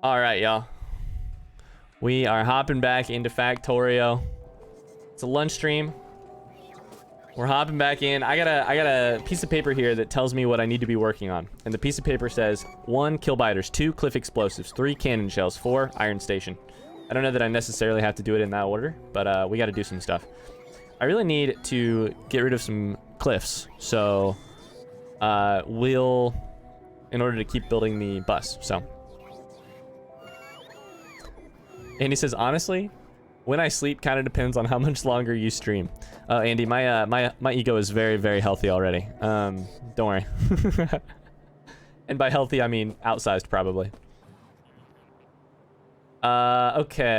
All right, y'all. We are hopping back into Factorio. It's a lunch stream. We're hopping back in. I got a piece of paper here that tells me what I need to be working on. And the piece of paper says 1 kill biters, 2 cliff explosives, 3 cannon shells, 4 iron station. I don't know that I necessarily have to do it in that order, but we got to do some stuff. I really need to get rid of some cliffs, so we'll, in order to keep building the bus. So, and he says, honestly, when I sleep kind of depends on how much longer you stream. Andy, my ego is very, very healthy already. Don't worry. And by healthy, I mean outsized, probably. Okay.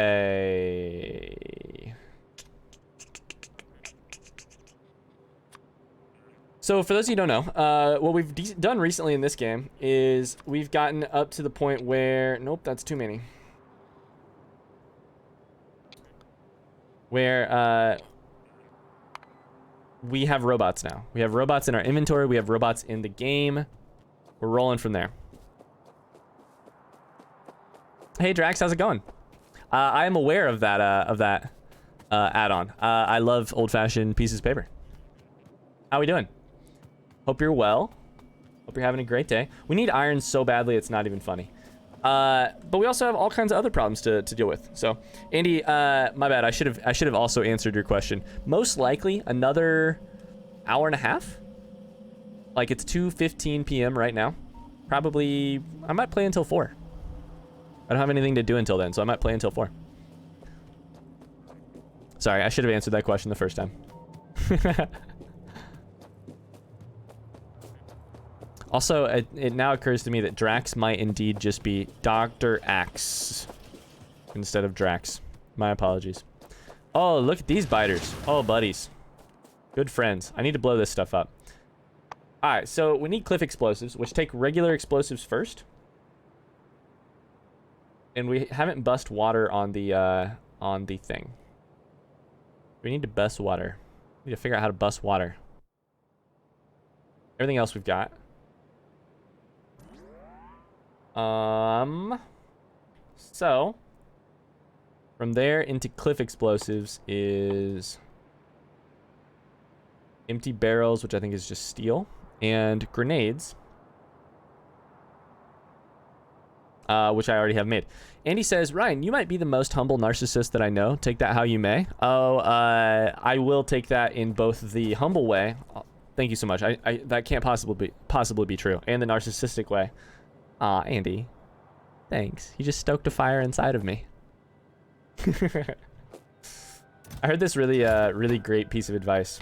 So for those of you who don't know, what we've done recently in this game is we've gotten up to the point where... Nope, that's too many. Where we have robots now. We have robots in our inventory. We have robots in the game. We're rolling from there. Hey Drax, how's it going? I am aware of that add-on. I love old-fashioned pieces of paper. How we doing? Hope you're well. Hope you're having a great day. We need iron so badly it's not even funny. But we also have all kinds of other problems to deal with. So, Andy, my bad. I should have also answered your question. Most likely another hour and a half. Like it's 2:15 p.m. right now. Probably I might play until 4. I don't have anything to do until then, so I might play until 4. Sorry, I should have answered that question the first time. Also, it now occurs to me that Drax might indeed just be Dr. Axe instead of Drax. My apologies. Oh, look at these biters. Oh, buddies. Good friends. I need to blow this stuff up. All right, so we need cliff explosives, which take regular explosives first. And we haven't bust water on the thing. We need to bust water. We need to figure out how to bust water. Everything else we've got. So from there into cliff explosives is empty barrels, which I think is just steel, and grenades, which I already have made. Andy says, Ryan, you might be the most humble narcissist that I know. Take that how you may. Oh, I will take that in both the humble way. Thank you so much. I that can't possibly be true. And the narcissistic way. Aw, Andy. Thanks. You just stoked a fire inside of me. I heard this really great piece of advice.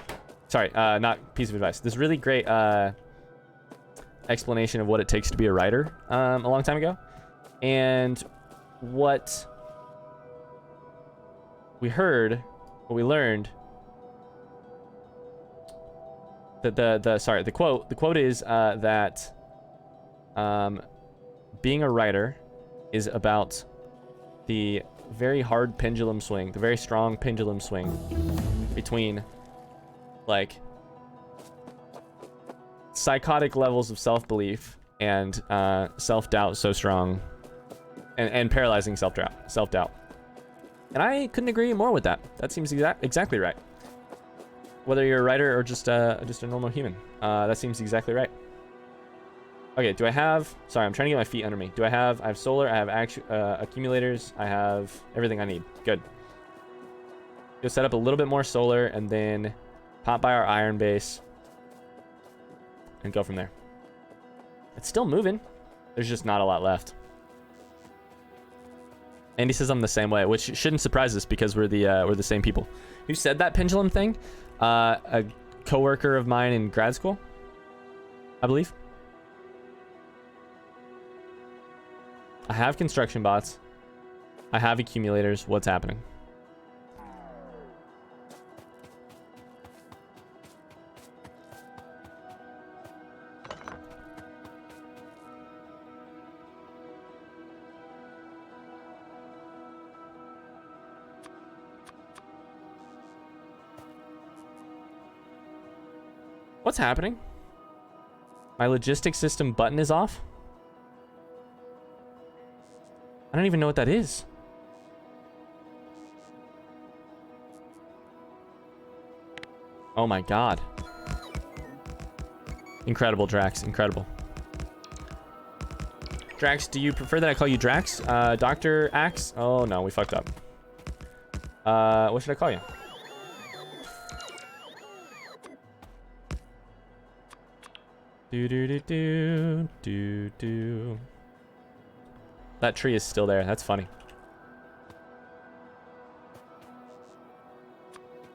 Sorry, not piece of advice. This really great explanation of what it takes to be a writer a long time ago. And what we heard, what we learned, that the quote is that being a writer is about the very hard pendulum swing, the very strong pendulum swing between like psychotic levels of self-belief and self-doubt so strong and paralyzing self-doubt. And I couldn't agree more with that. That seems exactly right. Whether you're a writer or just a normal human, that seems exactly right. Okay, do I have... Sorry, I'm trying to get my feet under me. I have solar, I have accumulators, I have everything I need. Good. Go set up a little bit more solar and then pop by our iron base and go from there. It's still moving. There's just not a lot left. Andy says I'm the same way, which shouldn't surprise us because we're the same people. Who said that pendulum thing? A coworker of mine in grad school, I believe. I have construction bots. I have accumulators. What's happening? What's happening? My logistics system button is off? I don't even know what that is. Oh my god. Incredible, Drax. Incredible. Drax, do you prefer that I call you Drax? Dr. Axe? Oh no, we fucked up. What should I call you? Do do do do do do. That tree is still there. That's funny.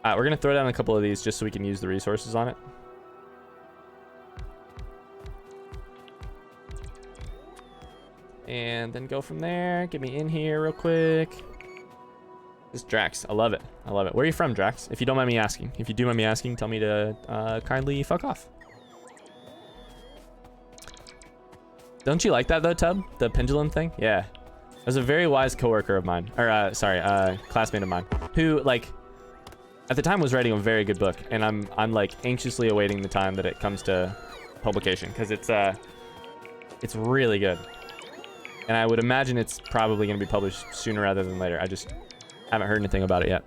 We're gonna throw down a couple of these just so we can use the resources on it. And then go from there. Get me in here real quick. This is Drax. I love it. I love it. Where are you from, Drax? If you don't mind me asking. If you do mind me asking, tell me to kindly fuck off. Don't you like that though, Tub? The pendulum thing? Yeah. It was a very wise coworker of mine. Or, classmate of mine. Who, like, at the time was writing a very good book. And I'm like, anxiously awaiting the time that it comes to publication. Because it's really good. And I would imagine it's probably going to be published sooner rather than later. I just haven't heard anything about it yet.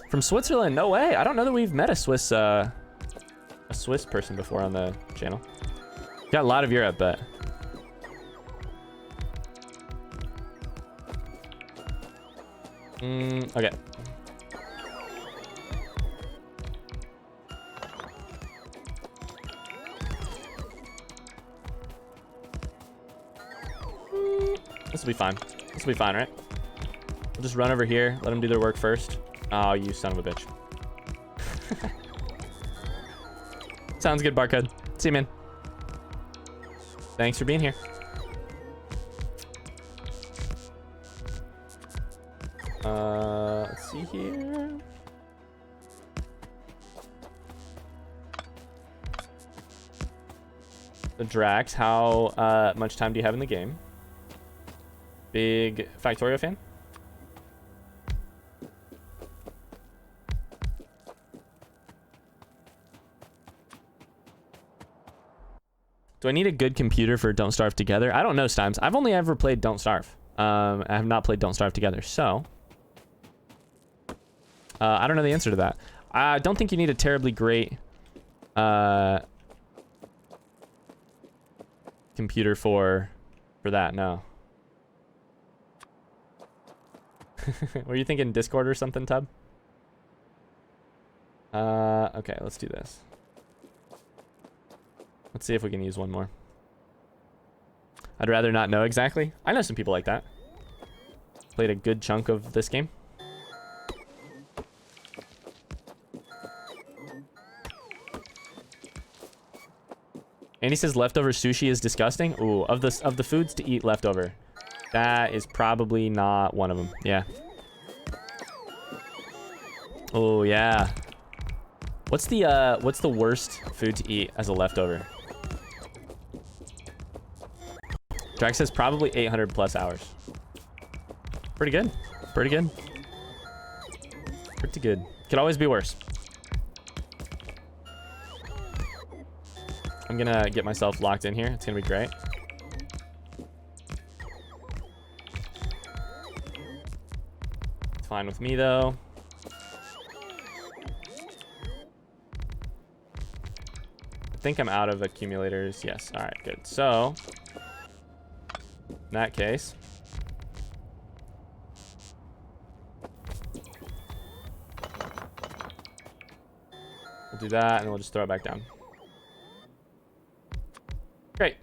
From Switzerland? No way. I don't know that we've met a Swiss person before on the channel. Got a lot of Europe, but... okay. This will be fine. This will be fine, right? We'll just run over here. Let them do their work first. Oh, you son of a bitch. Sounds good, Barcode. See you, man. Thanks for being here. Let's see here. The Drax, how much time do you have in the game? Big Factorio fan? Do I need a good computer for Don't Starve Together? I don't know, Stimes. I've only ever played Don't Starve. I have not played Don't Starve Together, so... I don't know the answer to that. I don't think you need a terribly great computer for that, no. Were you thinking Discord or something, Tub? Okay, let's do this. Let's see if we can use one more. I'd rather not know exactly. I know some people like that. Played a good chunk of this game. Andy says leftover sushi is disgusting. Ooh, of the foods to eat leftover, that is probably not one of them. Yeah. Oh yeah. What's the worst food to eat as a leftover? Drax says probably 800 plus hours. Pretty good. Pretty good. Pretty good. Could always be worse. I'm gonna get myself locked in here. It's gonna be great. It's fine with me though. I think I'm out of accumulators. Yes. All right, good. So in that case, we'll do that and we'll just throw it back down. Great.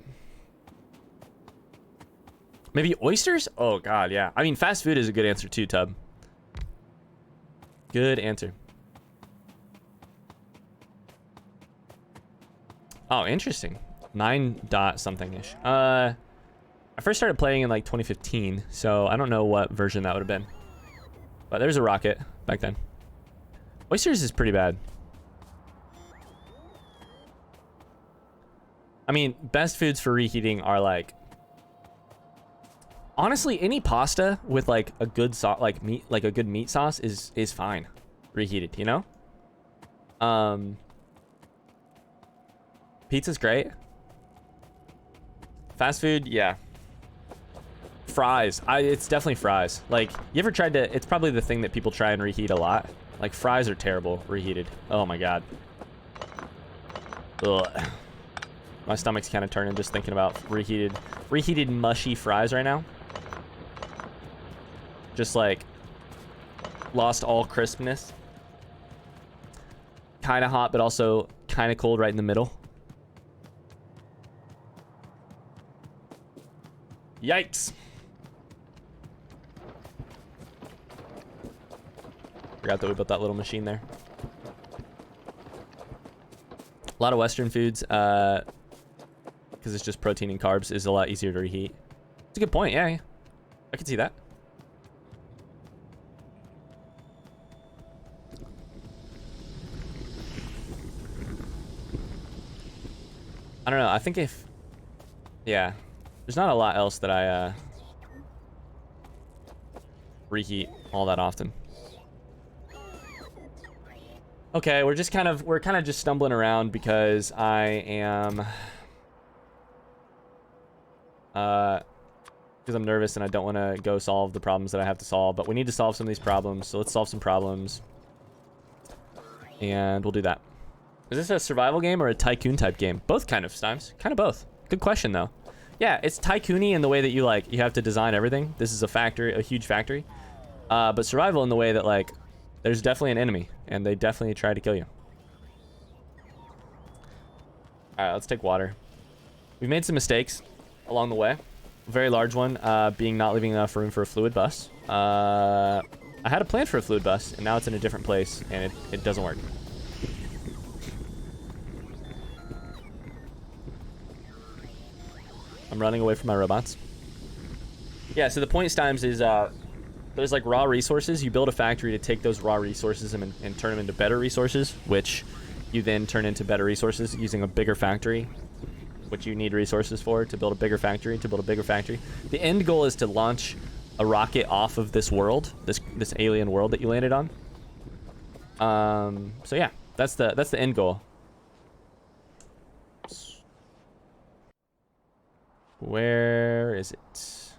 Maybe oysters? Oh god, yeah. I mean, fast food is a good answer too, Tub. Good answer. Oh, interesting. 9 dot something ish. I first started playing in like 2015, so I don't know what version that would have been. But there's a rocket back then. Oysters is pretty bad. I mean, best foods for reheating are like, honestly, any pasta with like a good sauce, like meat, like a good meat sauce is fine reheated, you know? Pizza's great. Fast food, yeah. Fries. It's definitely fries. Like, you ever tried to... It's probably the thing that people try and reheat a lot. Like, fries are terrible reheated. Oh, my God. Ugh. My stomach's kind of turning just thinking about reheated mushy fries right now. Just, like, lost all crispness. Kind of hot, but also kind of cold right in the middle. Yikes. Forgot that we built that little machine there. A lot of Western foods, because it's just protein and carbs, is a lot easier to reheat. It's a good point. Yeah, I can see that. I don't know. I think if... Yeah. There's not a lot else that I reheat all that often. Okay, we're kind of just stumbling around because I am because I'm nervous and I don't want to go solve the problems that I have to solve, but we need to solve some of these problems, so let's solve some problems. And we'll do that. Is this a survival game or a tycoon type game? Both kind of times. Kind of both. Good question though. Yeah, it's tycoony in the way that you have to design everything. This is a factory, a huge factory. But survival in the way that like there's definitely an enemy, and they definitely try to kill you. Alright, let's take water. We've made some mistakes along the way. A very large one, being not leaving enough room for a fluid bus. I had a plan for a fluid bus, and now it's in a different place, and it doesn't work. I'm running away from my robots. Yeah, so the point, Stimes, is... there's like raw resources. You build a factory to take those raw resources and turn them into better resources, which you then turn into better resources using a bigger factory, which you need resources for to build a bigger factory, The end goal is to launch a rocket off of this world, this alien world that you landed on. So yeah, that's the end goal. Where is it?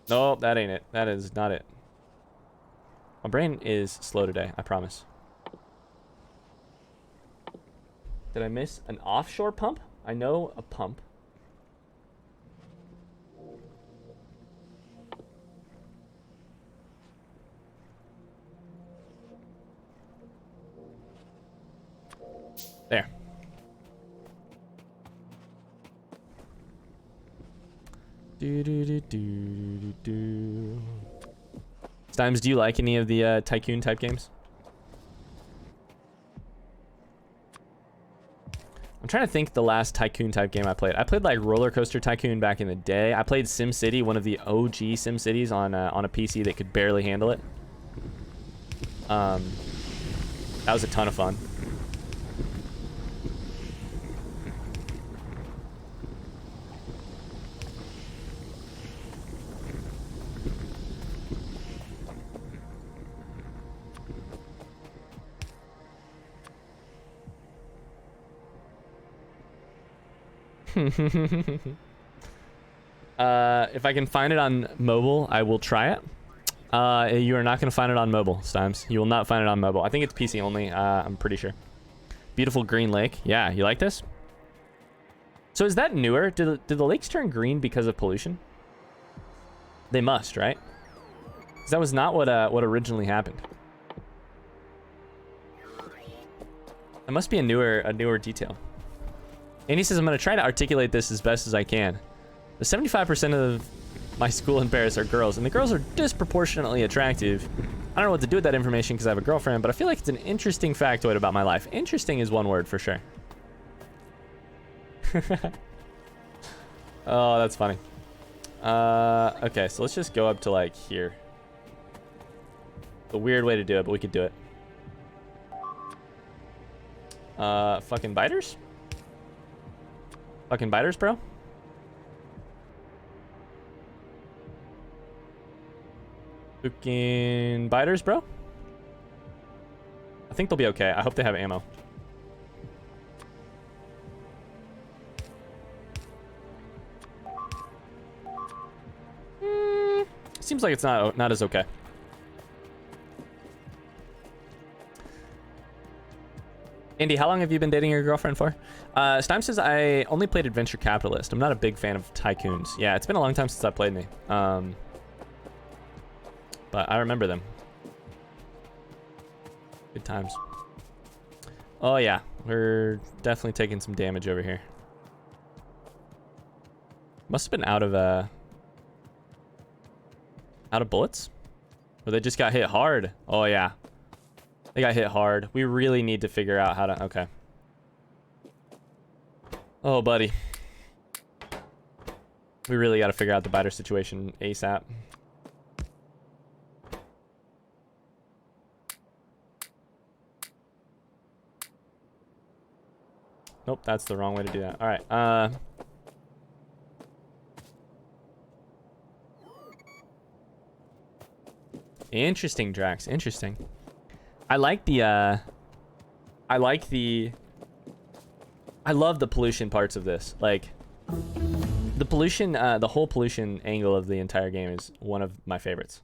No, that ain't it. That is not it. My brain is slow today, I promise. Did I miss an offshore pump? I know a pump. There. Stimes, do you like any of the tycoon type games? I'm trying to think the last tycoon type game I played. I played like Roller Coaster Tycoon back in the day. I played SimCity, one of the OG SimCities on a PC that could barely handle it. That was a ton of fun. If I can find it on mobile, I will try it. You are not going to find it on mobile, Stimes. You will not find it on mobile. I think it's PC only. I'm pretty sure. Beautiful green lake. Yeah, you like this? So is that newer? Did the lakes turn green because of pollution? They must, right? 'Cause that was not what originally happened. It must be a newer detail. And he says, I'm going to try to articulate this as best as I can. The 75% of my school in Paris are girls, and the girls are disproportionately attractive. I don't know what to do with that information because I have a girlfriend, but I feel like it's an interesting factoid about my life. Interesting is one word for sure. Oh, that's funny. Okay, so let's just go up to like here. A weird way to do it, but we could do it. Fucking biters? Fucking biters, bro? Fucking biters, bro? I think they'll be okay. I hope they have ammo. seems like it's not as okay. Andy, how long have you been dating your girlfriend for? Stein says I only played Adventure Capitalist. I'm not a big fan of tycoons. Yeah, it's been a long time since I played any. But I remember them. Good times. Oh yeah, we're definitely taking some damage over here. Must have been out of bullets? Or they just got hit hard. Oh yeah. They got hit hard. We really need to figure out how to... Okay. Oh, buddy. We really got to figure out the biter situation ASAP. Nope, that's the wrong way to do that. All right. Interesting, Drax. Interesting. I love the pollution parts of this. Like, the pollution, the whole pollution angle of the entire game is one of my favorites.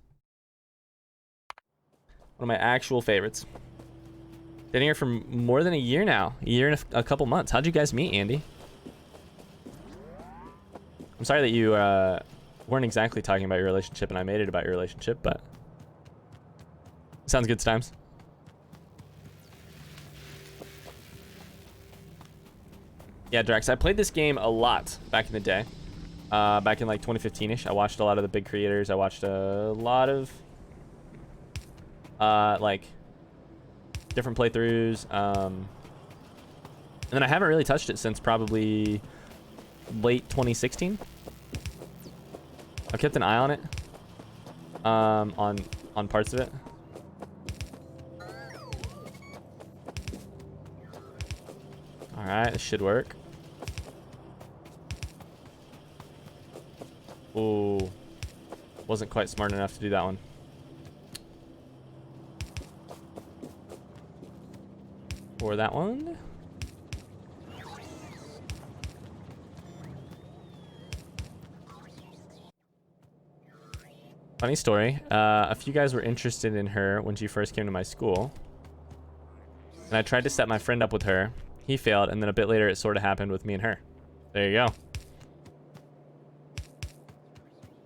One of my actual favorites. Been here for more than a year now. A year and a couple months. How'd you guys meet, Andy? I'm sorry that you weren't exactly talking about your relationship and I made it about your relationship, but... Sounds good, Stimes. Yeah, Drax, I played this game a lot back in the day. Back in like 2015-ish. I watched a lot of the big creators. I watched a lot of like different playthroughs. And then I haven't really touched it since probably late 2016. I've kept an eye on it. On parts of it. Alright, this should work. Ooh. Wasn't quite smart enough to do that one. Or that one. Funny story. A few guys were interested in her when she first came to my school. And I tried to set my friend up with her. He failed, and then a bit later it sort of happened with me and her. There you go.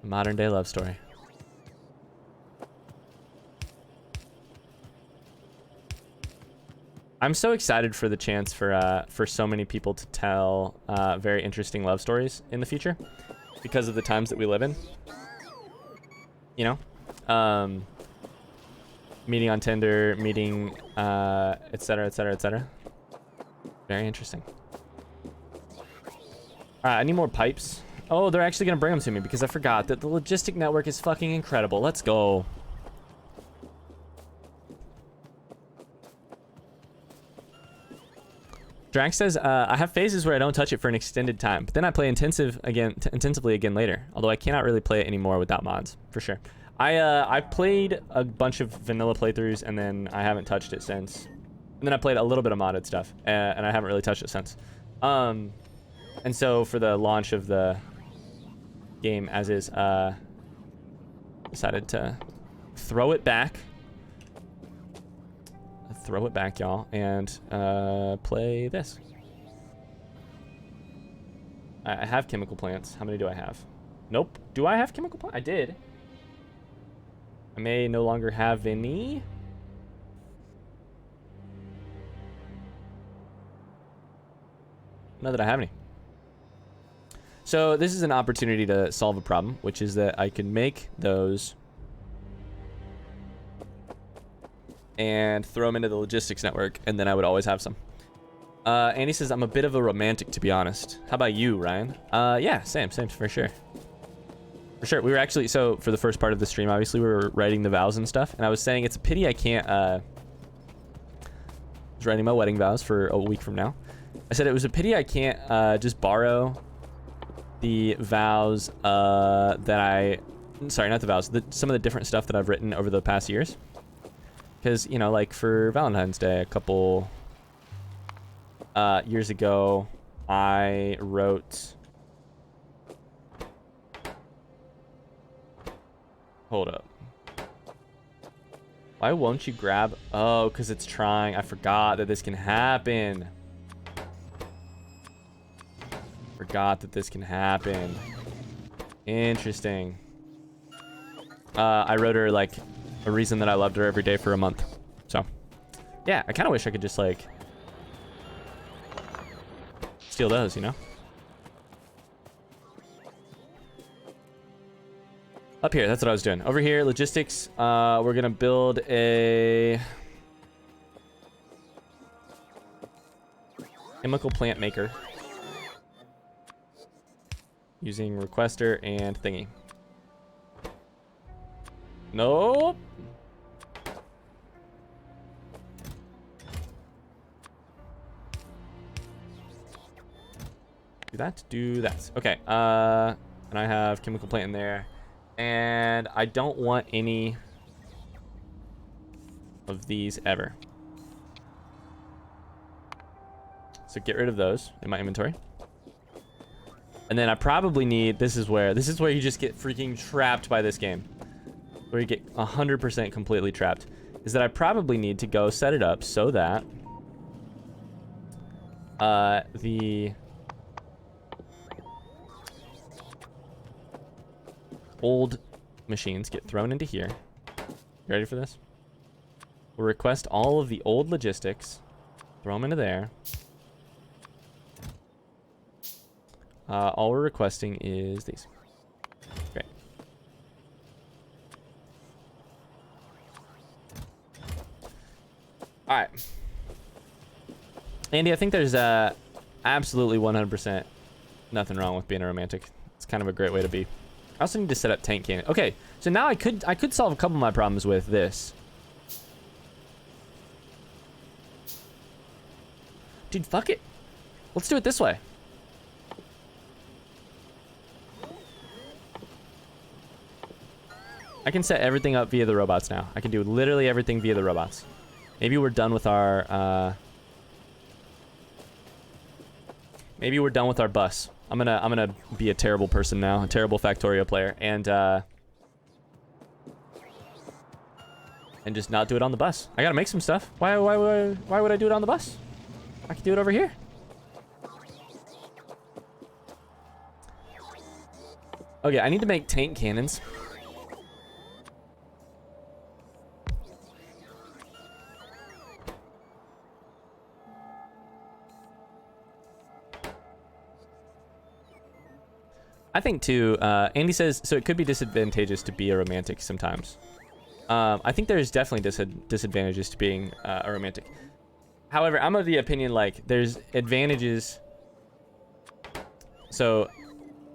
Modern day love story. I'm so excited for the chance for so many people to tell very interesting love stories in the future because of the times that we live in. You know? Meeting on Tinder, meeting, etc., etc., etc. Very interesting. Alright, I need more pipes. Oh, they're actually going to bring them to me because I forgot that the logistic network is fucking incredible. Let's go. Drax says, I have phases where I don't touch it for an extended time, but then I play intensively again later. Although I cannot really play it anymore without mods, for sure. I played a bunch of vanilla playthroughs and then I haven't touched it since. And then I played a little bit of modded stuff, and I haven't really touched it since. And so for the launch of the game as is, decided to throw it back. Throw it back, y'all, and play this. I have chemical plants. How many do I have? Nope. Do I have chemical plants? I did. I may no longer have any. Not that I have any. So this is an opportunity to solve a problem, which is that I can make those and throw them into the logistics network, and then I would always have some. Andy says, I'm a bit of a romantic, to be honest. How about you, Ryan? Yeah, same, for sure. For sure. We were actually, so for the first part of the stream, obviously, we were writing the vows and stuff, and I was saying it's a pity I can't, I was writing my wedding vows for a week from now. I said it was a pity I can't just borrow the vows sorry, not the vows, some of the different stuff that I've written over the past years. Because, you know, like for Valentine's Day, a couple years ago, I wrote Hold up. Why won't you grab? Oh, because it's trying. I forgot that this can happen. Forgot that this can happen. Interesting. I wrote her like a reason that I loved her every day for a month. So, yeah, I kind of wish I could just like steal those, you know? Up here, that's what I was doing. Over here, logistics. We're gonna build a chemical plant maker using requester and thingy. Nope. Do that, do that. Okay, and I have chemical plant in there. And I don't want any of these ever. So get rid of those in my inventory. And then I probably need, this is where you just get freaking trapped by this game. Where you get 100% completely trapped. Is that I probably need to go set it up so that the old machines get thrown into here. You ready for this? We'll request all of the old logistics. Throw them into there. All we're requesting is these. Great. All right. Andy, I think there's absolutely 100% nothing wrong with being a romantic. It's kind of a great way to be. I also need to set up tank cannon. Okay, so now I could solve a couple of my problems with this. Dude, fuck it. Let's do it this way. I can set everything up via the robots now. I can do literally everything via the robots. Maybe we're done with our maybe we're done with our bus. I'm gonna be a terrible person now, a terrible Factorio player, and just not do it on the bus. I gotta make some stuff. Why would I do it on the bus? I can do it over here. Okay, I need to make tank cannons. I think too, Andy says, so it could be disadvantageous to be a romantic sometimes. I think there's definitely disadvantages to being a romantic. However, I'm of the opinion like there's advantages. So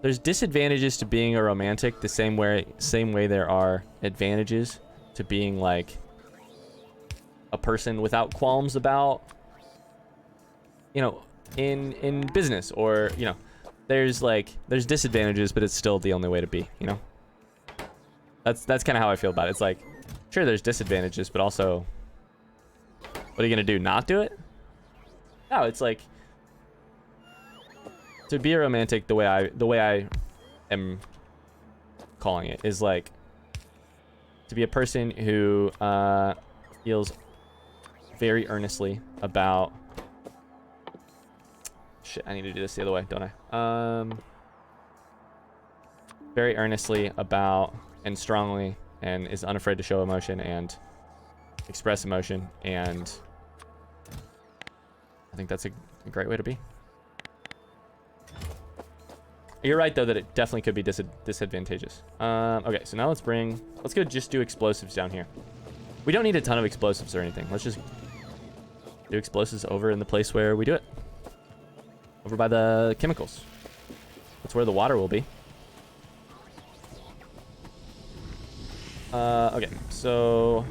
there's disadvantages to being a romantic the same way there are advantages to being like a person without qualms about, you know, in business, or, you know, there's disadvantages, but it's still the only way to be, you know? That's kind of how I feel about it. It's like, sure, there's disadvantages, but also, what are you gonna do? Not do it? No, it's like, to be a romantic, the way I am calling it is like to be a person who feels very earnestly about. Shit, I need to do this the other way, don't I? Very earnestly about and strongly, and is unafraid to show emotion and express emotion, and I think that's a great way to be. You're right though that it definitely could be disadvantageous. Okay, so now let's go just do explosives down here. We don't need a ton of explosives or anything. Let's just do explosives over in the place where we do it. Over by the chemicals. That's where the water will be. Okay, so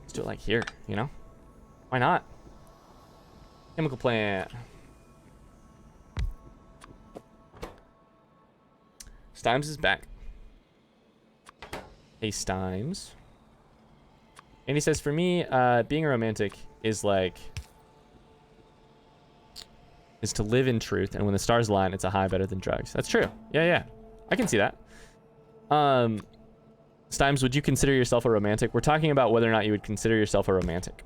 let's do it like here, you know? Why not? Chemical plant. Stimes is back. Hey, Stimes. And he says, for me, being a romantic is like, is to live in truth, and when the stars align, it's a high better than drugs. That's true. Yeah, yeah. I can see that. Stimes, would you consider yourself a romantic? We're talking about whether or not you would consider yourself a romantic.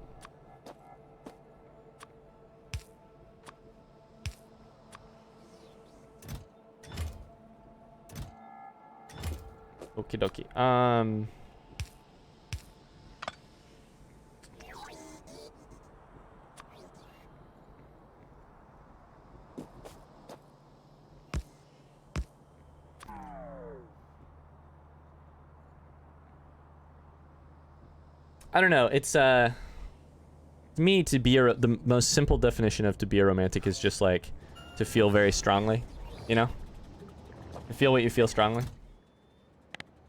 Okie dokie. I don't know. It's me, to be the most simple definition of to be a romantic is just like to feel very strongly, you know? To feel what you feel strongly.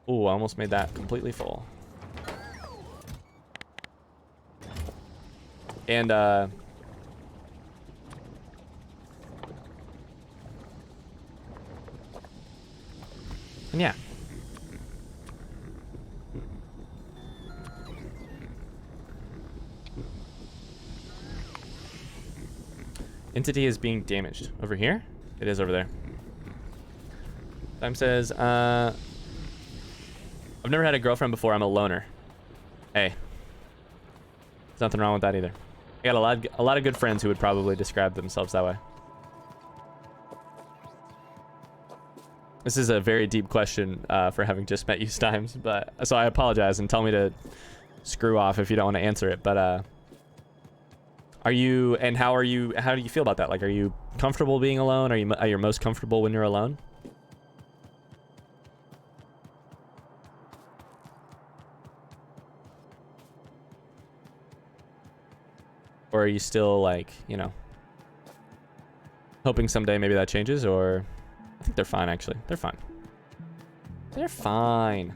Ooh, I almost made that completely full. And yeah. Entity is being damaged. Over here? It is over there. Time says, I've never had a girlfriend before. I'm a loner. Hey. There's nothing wrong with that either. I got a lot of good friends who would probably describe themselves that way. This is a very deep question for having just met you, Stimes, but so I apologize and tell me to screw off if you don't want to answer it. But are you, and how do you feel about that? Like, are you comfortable being alone? Are you most comfortable when you're alone? Or are you still like, you know, hoping someday maybe that changes? Or I think they're fine, actually. They're fine. They're fine.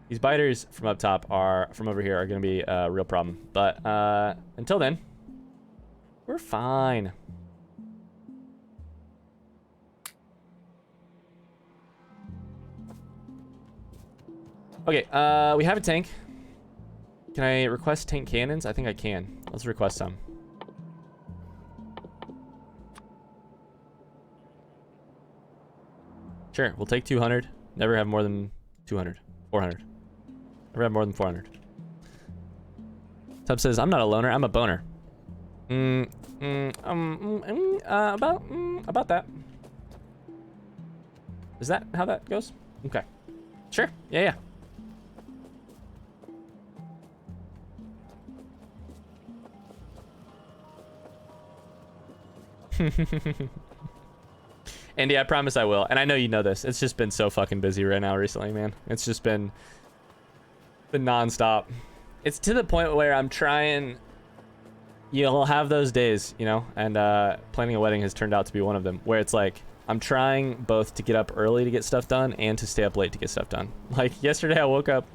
These biters from up top from over here are going to be a real problem. But until then, we're fine. Okay, we have a tank. Can I request tank cannons? I think I can. Let's request some. Sure, we'll take 200. Never have more than 200. 400. Never have more than 400. Tub says, I'm not a loner, I'm a boner. About that. Is that how that goes? Okay. Sure, yeah. Andy, I promise I will. And I know you know this. It's just been so fucking busy right now recently, man. It's just been nonstop. It's to the point where I'm trying... You'll have those days, you know? And planning a wedding has turned out to be one of them. Where it's like, I'm trying both to get up early to get stuff done and to stay up late to get stuff done. Like, yesterday I woke up...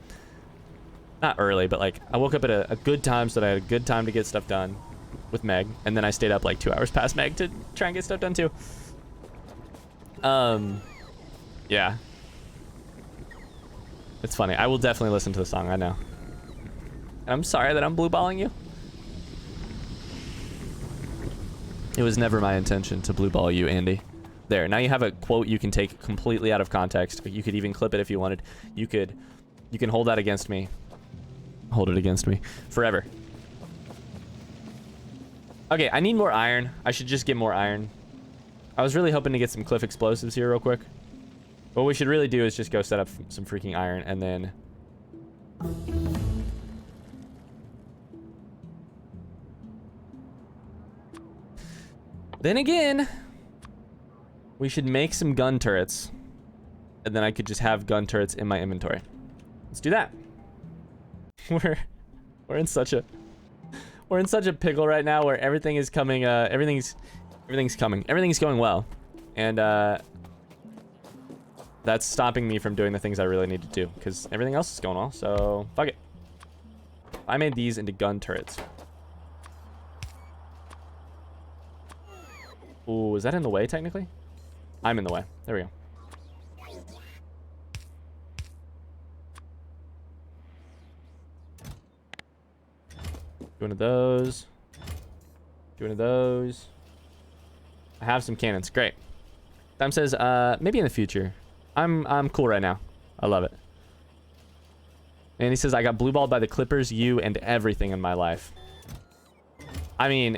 Not early, but like, I woke up at a good time so that I had a good time to get stuff done with Meg. And then I stayed up like 2 hours past Meg to try and get stuff done too. Yeah. It's funny. I will definitely listen to the song, I know. And I'm sorry that I'm blue-balling you. It was never my intention to blue-ball you, Andy. There, now you have a quote you can take completely out of context. You could even clip it if you wanted. You can hold that against me. Hold it against me. Forever. Okay, I need more iron. I should just get more iron. I was really hoping to get some cliff explosives here real quick. What we should really do is just go set up some freaking iron and then... Then again, we should make some gun turrets. And then I could just have gun turrets in my inventory. Let's do that. We're in such a pickle right now where everything is coming, everything's coming. Everything's going well. And that's stopping me from doing the things I really need to do because everything else is going well. So fuck it. I made these into gun turrets. Ooh, is that in the way technically? I'm in the way. There we go. One of those. One of those. I have some cannons. Great. Time says, maybe in the future. I'm cool right now. I love it. And he says, I got blue balled by the Clippers, you, and everything in my life. I mean,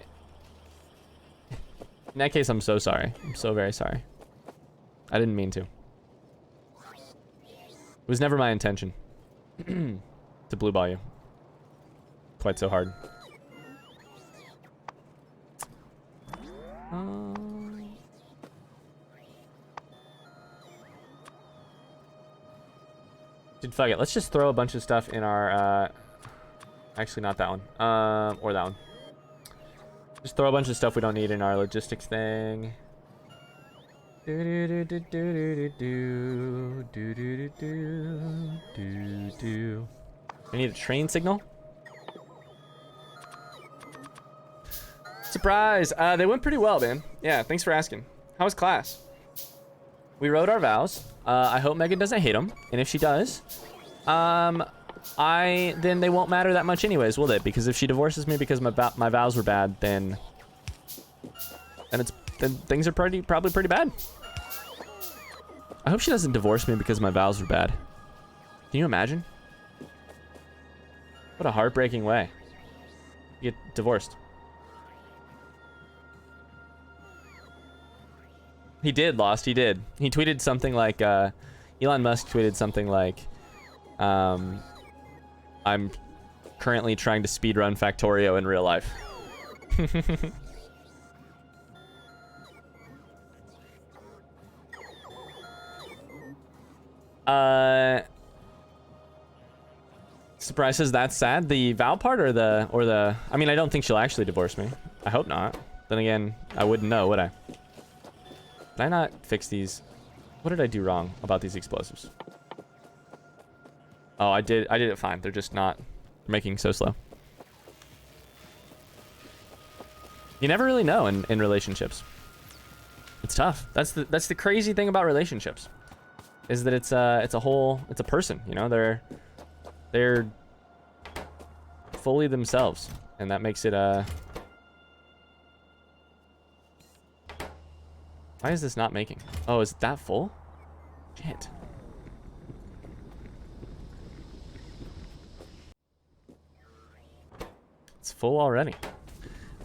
in that case, I'm so sorry. I'm so very sorry. I didn't mean to. It was never my intention to blue ball you quite so hard. Dude, fuck it. Let's just throw a bunch of stuff in our, actually not that one. Or that one. Just throw a bunch of stuff we don't need in our logistics thing. I need a train signal. Surprise! They went pretty well, man. Yeah, thanks for asking. How was class? We wrote our vows. I hope Megan doesn't hate them, and if she does, then they won't matter that much anyways, will they? Because if she divorces me because my vows were bad, then things are probably pretty bad. I hope she doesn't divorce me because my vows were bad. Can you imagine? What a heartbreaking way to get divorced. He did, Lost. He did. He tweeted something like, Elon Musk tweeted something like, I'm currently trying to speedrun Factorio in real life. Surprise says that's sad. The vow part or the, I mean, I don't think she'll actually divorce me. I hope not. Then again, I wouldn't know, would I? Did I not fix these? What did I do wrong about these explosives? Oh, I did it fine. They're just not making so slow. You never really know in relationships. It's tough. That's the crazy thing about relationships. Is that it's a person, you know? They're fully themselves, and that makes it Why is this not making? Oh, is it that full? Shit. It's full already.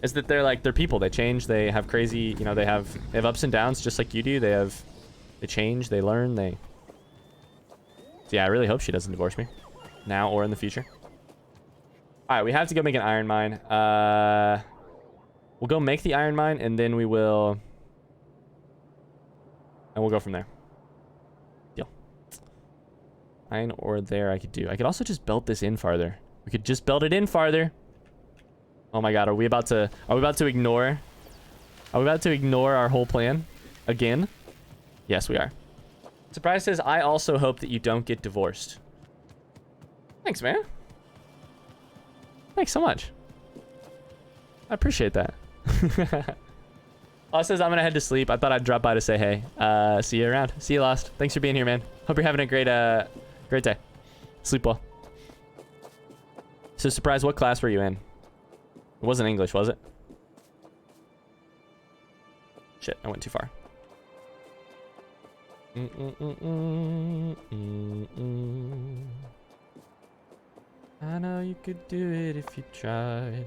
Is that they're people. They change. They have crazy, you know, they have ups and downs just like you do. They change, they learn, So yeah, I really hope she doesn't divorce me. Now or in the future. Alright, we have to go make an iron mine. We'll go make the iron mine and then we will... And we'll go from there. Deal. Iron ore there I could do. I could also just belt this in farther. We could just belt it in farther. Oh my god, are we about to ignore? Are we about to ignore our whole plan? Again? Yes, we are. Surprise says, I also hope that you don't get divorced. Thanks, man. Thanks so much. I appreciate that. Oh, it says I'm gonna head to sleep. I thought I'd drop by to say hey. See you around. See you, Lost. Thanks for being here, man. Hope you're having a great day. Sleep well. So, Surprise, what class were you in? It wasn't English, was it? Shit, I went too far. I know you could do it if you tried.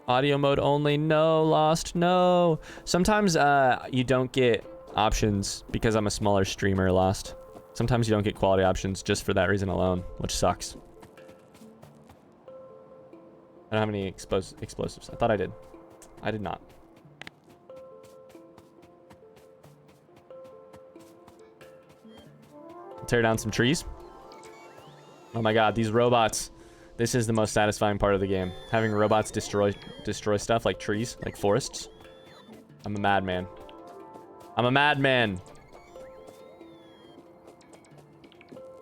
Audio mode only. No, Lost. No. Sometimes you don't get options because I'm a smaller streamer, Lost. Sometimes you don't get quality options just for that reason alone, which sucks. I don't have any explosives. I thought I did. I did not. Tear down some trees. Oh my god, these robots. This is the most satisfying part of the game. Having robots destroy stuff like trees, like forests. I'm a madman. I'm a madman.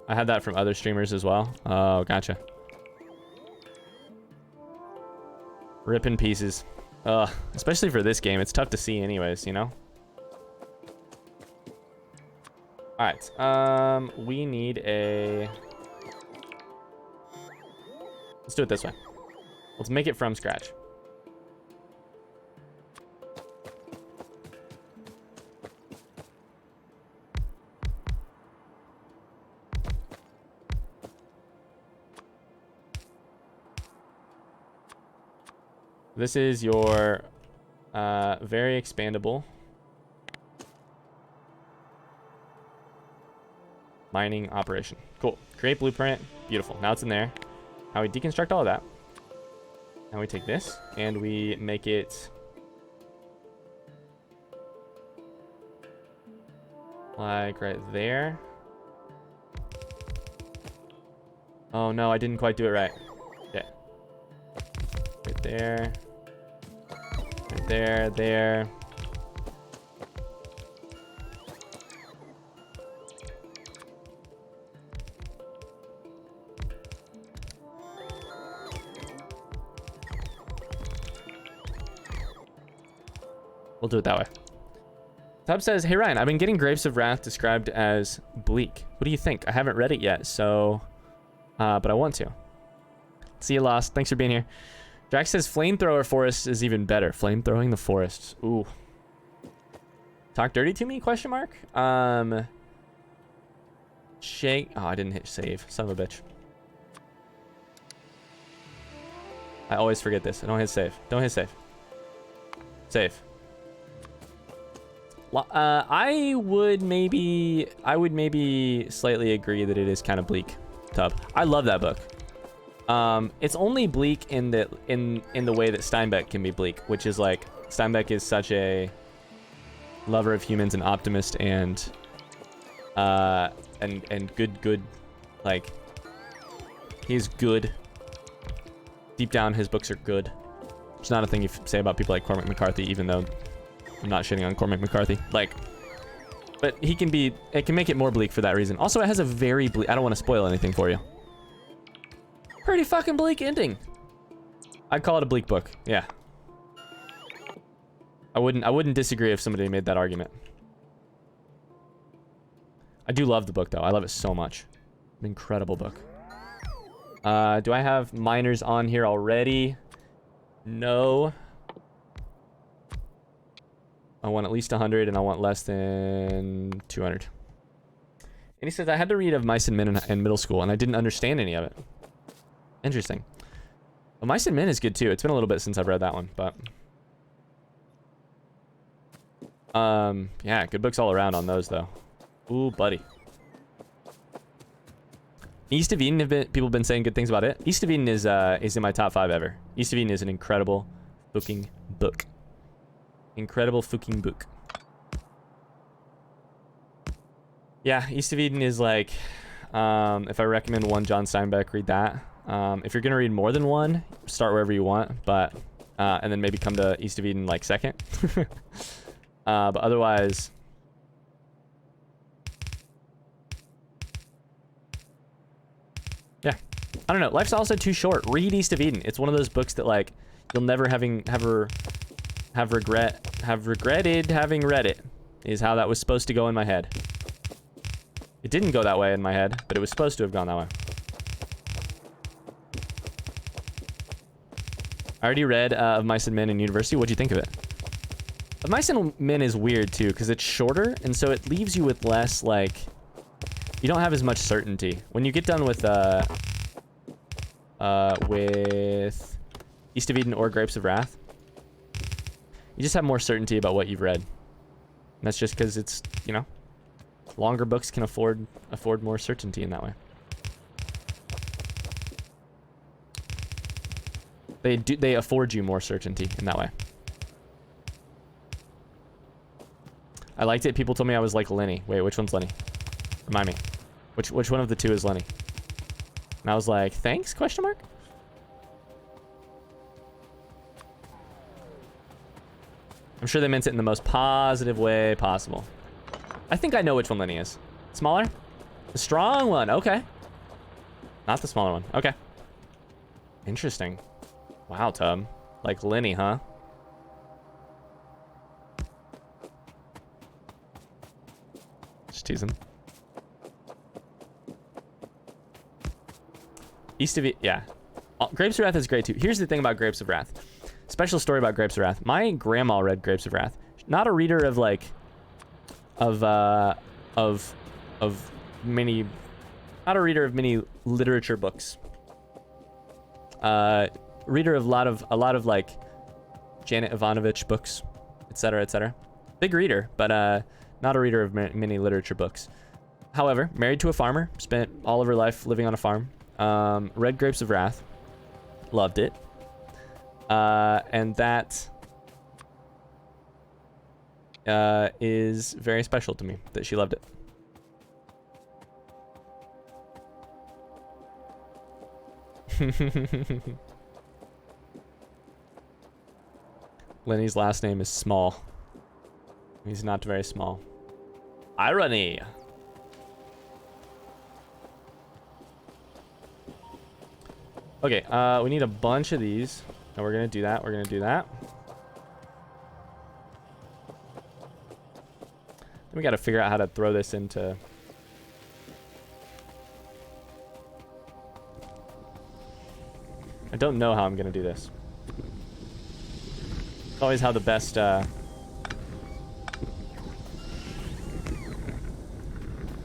I had that from other streamers as well. Oh, gotcha. Rip in pieces. Ugh, especially for this game. It's tough to see anyways, you know? Alright, we need a... Let's do it this way. Let's make it from scratch. This is your very expandable mining operation. Cool. Create blueprint. Beautiful. Now it's in there. Now we deconstruct all of that. Now we take this and we make it like right there. Oh no, I didn't quite do it right. Yeah. Right there. Right there, there. We'll do it that way. Tub says, hey Ryan, I've been getting Grapes of Wrath described as bleak. What do you think? I haven't read it yet, so... but I want to. See you, Lost. Thanks for being here. Jack says, flamethrower forest is even better. Flamethrowing the forests. Ooh. Talk dirty to me, question mark? Shake... Oh, I didn't hit save. Son of a bitch. I always forget this. I don't hit save. Don't hit save. Save. I would maybe slightly agree that it is kind of bleak, Tub. I love that book. It's only bleak in the way that Steinbeck can be bleak, which is like Steinbeck is such a lover of humans and optimist and good, like he's good. Deep down, his books are good. It's not a thing you say about people like Cormac McCarthy, even though I'm not shitting on Cormac McCarthy. Like, but he can be, it can make it more bleak for that reason. Also, it has a very bleak, I don't want to spoil anything for you. Pretty fucking bleak ending. I'd call it a bleak book. Yeah. I wouldn't disagree if somebody made that argument. I do love the book though. I love it so much. An incredible book. Do I have miners on here already? No. I want at least 100 and I want less than 200. And he says, I had to read of Mice and Men in middle school and I didn't understand any of it. Interesting. Well, Mice and Men is good too. It's been a little bit since I've read that one, but... yeah, good books all around on those though. Ooh, buddy. East of Eden, people have been saying good things about it. East of Eden is in my top 5 ever. East of Eden is an incredible fucking book. Incredible fucking book. Yeah, East of Eden is like, if I recommend one John Steinbeck, read that. If you're gonna read more than one, start wherever you want, but and then maybe come to East of Eden like second. But otherwise, yeah, I don't know. Life's also too short. Read East of Eden. It's one of those books that like you'll never have regretted having read it, is how that was supposed to go in my head. It didn't go that way in my head, but it was supposed to have gone that way. I already read of Mice and Men in university. What'd you think of it? Of Mice and Men is weird too, because it's shorter, and so it leaves you with less, like, you don't have as much certainty. When you get done with East of Eden or Grapes of Wrath, you just have more certainty about what you've read. And that's just because it's, you know, longer books can afford more certainty in that way. They afford you more certainty in that way. I liked it. People told me I was like Lenny. Wait, which one's Lenny? Remind me. Which one of the two is Lenny? And I was like, thanks? Question mark? I'm sure they meant it in the most positive way possible. I think I know which one Lenny is. Smaller? The strong one. Okay. Not the smaller one. Okay. Interesting. Wow, Tub. Like Lenny, huh? Just teasing. East of it, yeah. Grapes of Wrath is great too. Here's the thing about Grapes of Wrath. Special story about Grapes of Wrath. My grandma read Grapes of Wrath. Not a reader of like, not a reader of many literature books. Reader of a lot of like Janet Ivanovich books, etc., etc. Big reader, but not a reader of many literature books. However, married to a farmer, spent all of her life living on a farm. Read Grapes of Wrath, loved it, and that is very special to me that she loved it. Lenny's last name is Small. He's not very small. Irony. Okay, we need a bunch of these. And we're gonna do that. We're gonna do that. Then we gotta figure out how to throw this into... I don't know how I'm gonna do this. It's always how the best,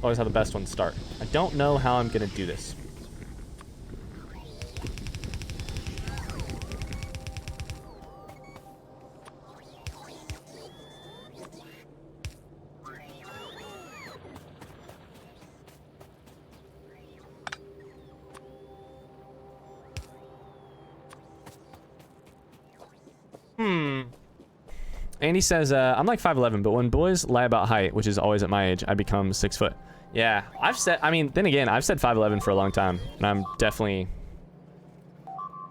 always how the best ones start. I don't know how I'm gonna do this. Andy says, I'm like 5'11", but when boys lie about height, which is always at my age, I become 6 foot. Yeah, I've said, I mean, then again, I've said 5'11" for a long time, and I'm definitely...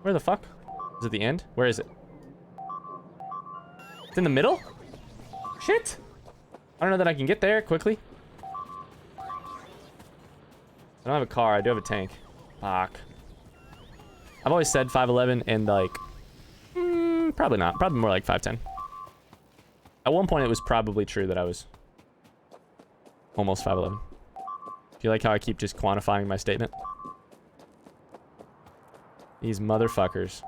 Where the fuck? Is it the end? Where is it? It's in the middle? Shit! I don't know that I can get there quickly. I don't have a car, I do have a tank. Fuck. I've always said 5'11", and like... probably not. Probably more like 5'10". At one point, it was probably true that I was almost 5'11". Do you like how I keep just quantifying my statement? These motherfuckers.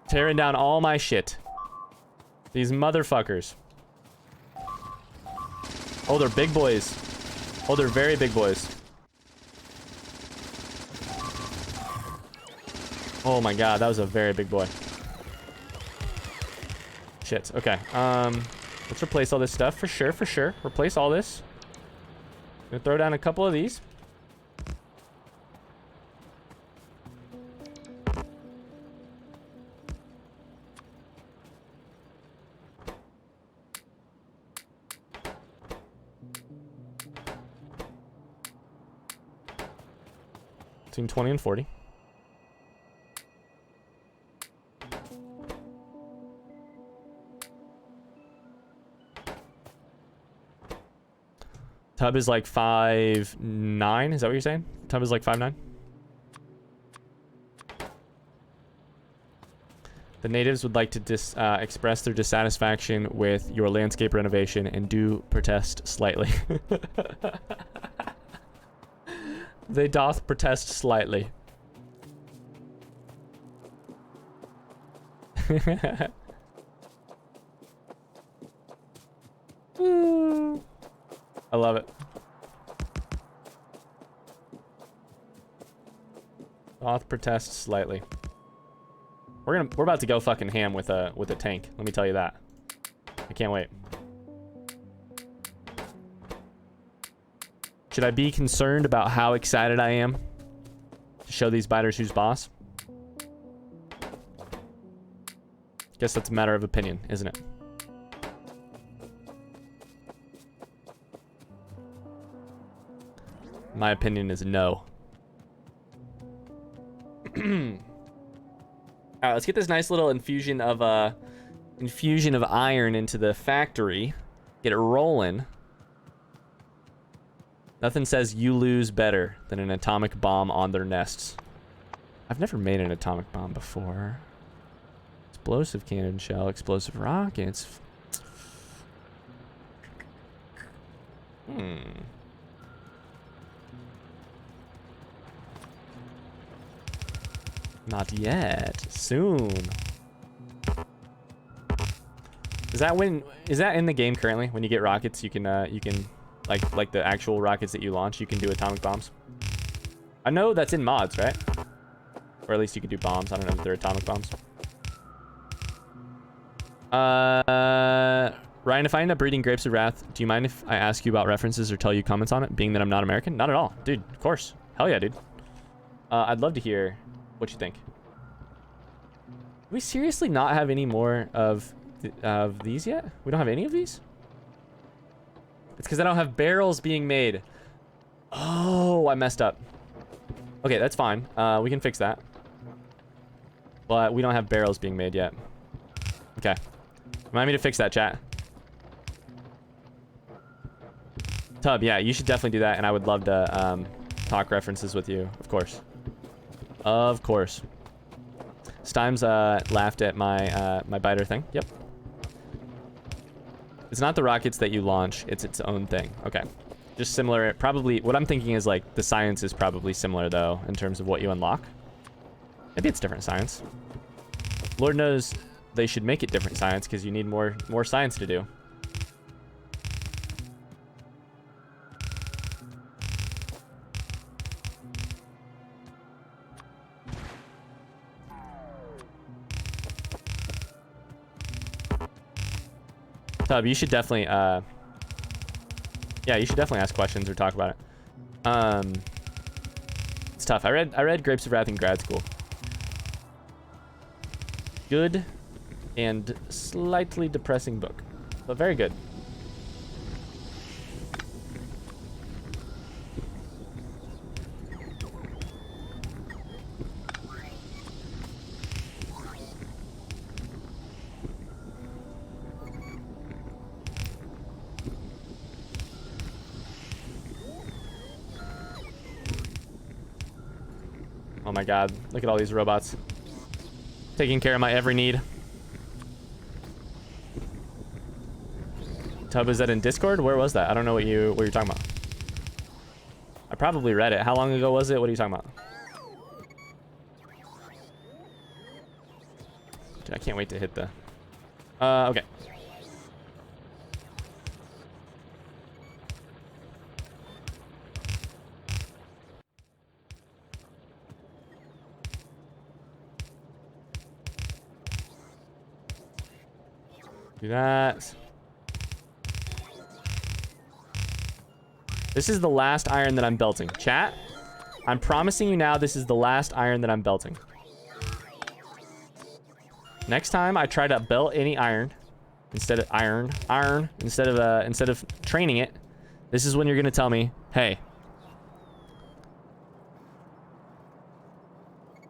Tearing down all my shit. These motherfuckers. Oh, they're big boys. Oh, they're very big boys. Oh my god, that was a very big boy. Shit, okay. Let's replace all this stuff for sure, for sure. Replace all this. Gonna throw down a couple of these. Between 20 and 40. Tub is like 5'9". Is that what you're saying? Tub is like 5'9". The natives would like to express their dissatisfaction with your landscape renovation and do protest slightly. They doth protest slightly. Woo. I love it. Doth protest slightly. We're about to go fucking ham with a tank. Let me tell you that. I can't wait. Should I be concerned about how excited I am to show these biters who's boss? Guess that's a matter of opinion, isn't it? My opinion is no. Alright, let's get this nice little infusion of iron into the factory. Get it rolling. Nothing says you lose better than an atomic bomb on their nests. I've never made an atomic bomb before. Explosive cannon shell, explosive rockets. Not yet. Soon. Is that in the game currently? When you get rockets, you can like the actual rockets that you launch, you can do atomic bombs. I know that's in mods, right? Or at least you can do bombs. I don't know if they're atomic bombs. Ryan, if I end up reading Grapes of Wrath, do you mind if I ask you about references or tell you comments on it, being that I'm not American? Not at all. Dude, of course. Hell yeah, dude. I'd love to hear what you think. Do we seriously not have any more of these yet? We don't have any of these? It's because I don't have barrels being made. Oh, I messed up. Okay, that's fine. We can fix that. But we don't have barrels being made yet. Okay. Remind me to fix that, chat. Tub, yeah, you should definitely do that, and I would love to talk references with you, of course. Of course. Stimes laughed at my my biter thing. Yep. It's not the rockets that you launch, it's its own thing. Okay. Just similar, probably, what I'm thinking is like, the science is probably similar though, in terms of what you unlock. Maybe it's different science. Lord knows they should make it different science, because you need more science to do. Tub, you should definitely, yeah, you should definitely ask questions or talk about it. It's tough. I read Grapes of Wrath in grad school. Good and slightly depressing book, but very good. Oh my god, look at all these robots. Taking care of my every need. Tub, is that in Discord? Where was that? I don't know what you're talking about. I probably read it. How long ago was it? What are you talking about? Dude, I can't wait to hit the... okay. Do that. This is the last iron that I'm belting. Chat, I'm promising you now this is the last iron that I'm belting. Next time I try to belt any iron, instead of instead of training it, this is when you're gonna tell me, hey,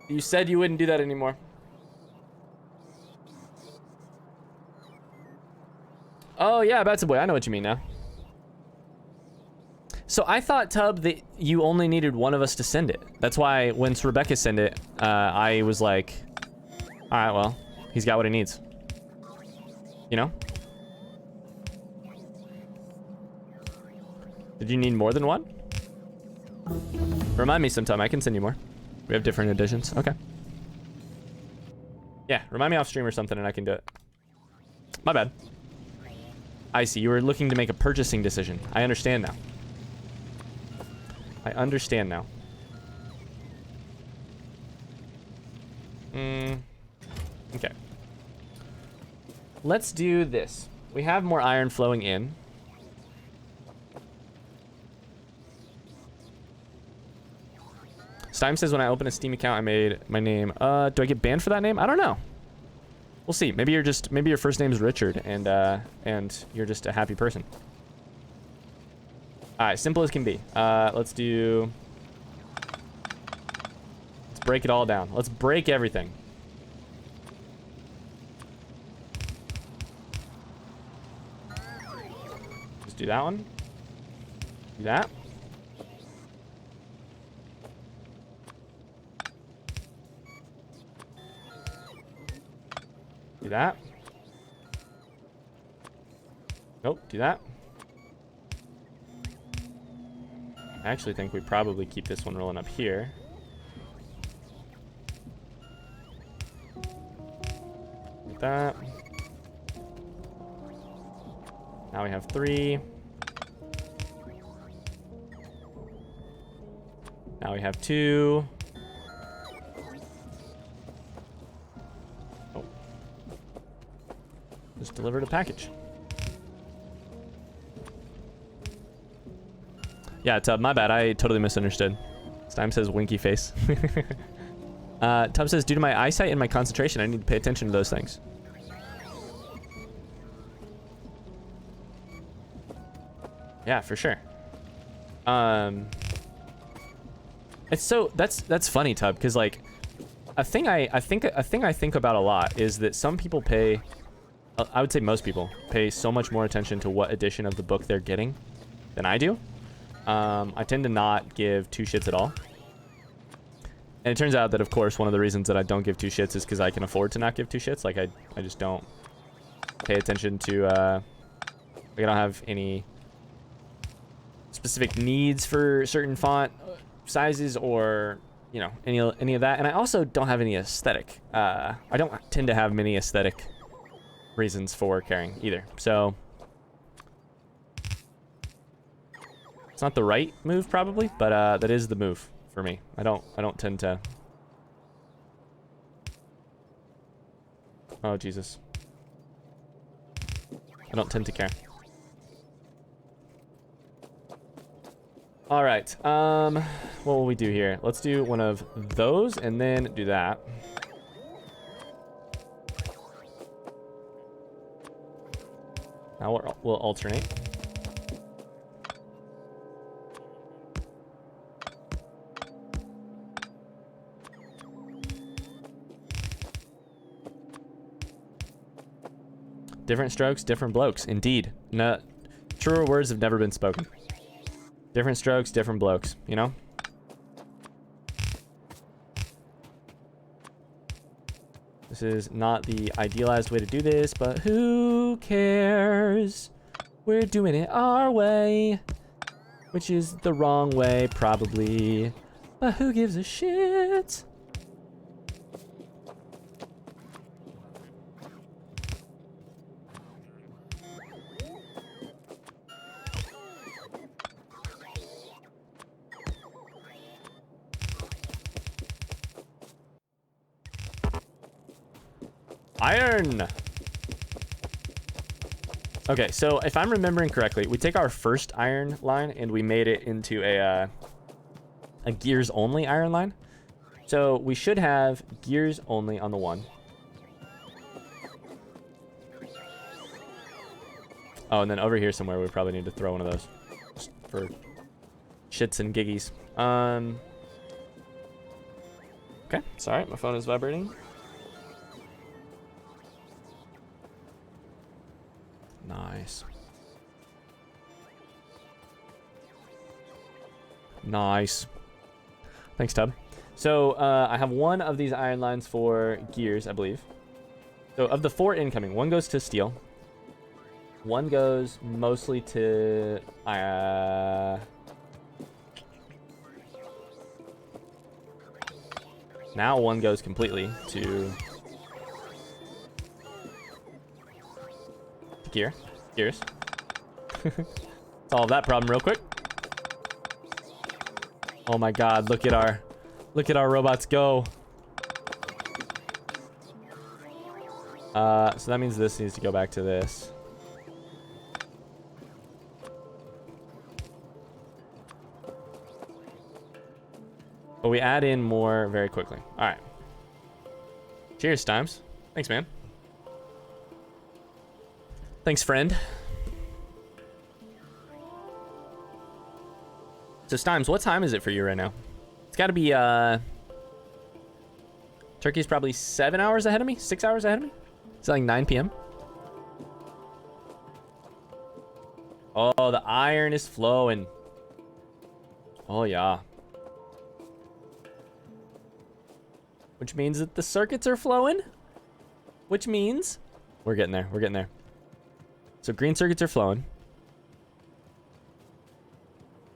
you said you wouldn't do that anymore. Oh yeah, Betsy boy, I know what you mean now. So I thought, Tub, that you only needed one of us to send it. That's why when Rebecca sent it, I was like, all right, well, he's got what he needs. You know? Did you need more than one? Remind me sometime. I can send you more. We have different editions. Okay. Yeah, remind me off stream or something and I can do it. My bad. I see. You were looking to make a purchasing decision. I understand now. I understand now. Okay. Let's do this. We have more iron flowing in. Stime says when I open a Steam account, I made my name. Do I get banned for that name? I don't know. We'll see. Maybe your first name is Richard and you're just a happy person. All right, simple as can be. Let's break it all down. Let's break everything. Just do that one. Do that. Do that. Nope, do that. I actually think we probably keep this one rolling up here. Like that. Now we have 3. Now we have 2. Just delivered a package. Yeah, Tub, my bad. I totally misunderstood. Stime says winky face. Tub says, due to my eyesight and my concentration, I need to pay attention to those things. Yeah, for sure. It's so that's funny, Tub, because like a thing I think about a lot is that some people pay, I would say most people pay so much more attention to what edition of the book they're getting than I do. I tend to not give two shits at all. And it turns out that, of course, one of the reasons that I don't give two shits is because I can afford to not give two shits. Like, I just don't pay attention to, like, I don't have any specific needs for certain font sizes or, you know, any of that. And I also don't have any aesthetic. I don't tend to have many aesthetic reasons for carrying either. So it's not the right move probably, but that is the move for me. I don't tend to. Oh Jesus. I don't tend to care. All right. What will we do here? Let's do one of those and then do that. Now we'll alternate. Different strokes, different blokes. Indeed. No, truer words have never been spoken. Different strokes, different blokes, you know? This is not the idealized way to do this, but who cares? We're doing it our way, which is the wrong way, probably. But who gives a shit? Iron! Okay, so if I'm remembering correctly, we take our first iron line and we made it into a gears only iron line. So we should have gears only on the one. Oh, and then over here somewhere we probably need to throw one of those just for shits and giggies. Okay, sorry, my phone is vibrating. Nice. Nice. Thanks, Tub. So I have one of these iron lines for gears, I believe. So of the 4 incoming, one goes to steel. One goes mostly to now one goes completely to gears. Solve that problem real quick. Oh my god, look at our robots go. So that means this needs to go back to this. But we add in more very quickly. All right. Cheers, Stimes. Thanks, man. Thanks, friend. So, Stimes, what time is it for you right now? It's got to be, Turkey's probably 7 hours ahead of me? 6 hours ahead of me? It's like 9 p.m. Oh, the iron is flowing. Oh, yeah. Which means that the circuits are flowing. Which means we're getting there. We're getting there. So green circuits are flowing.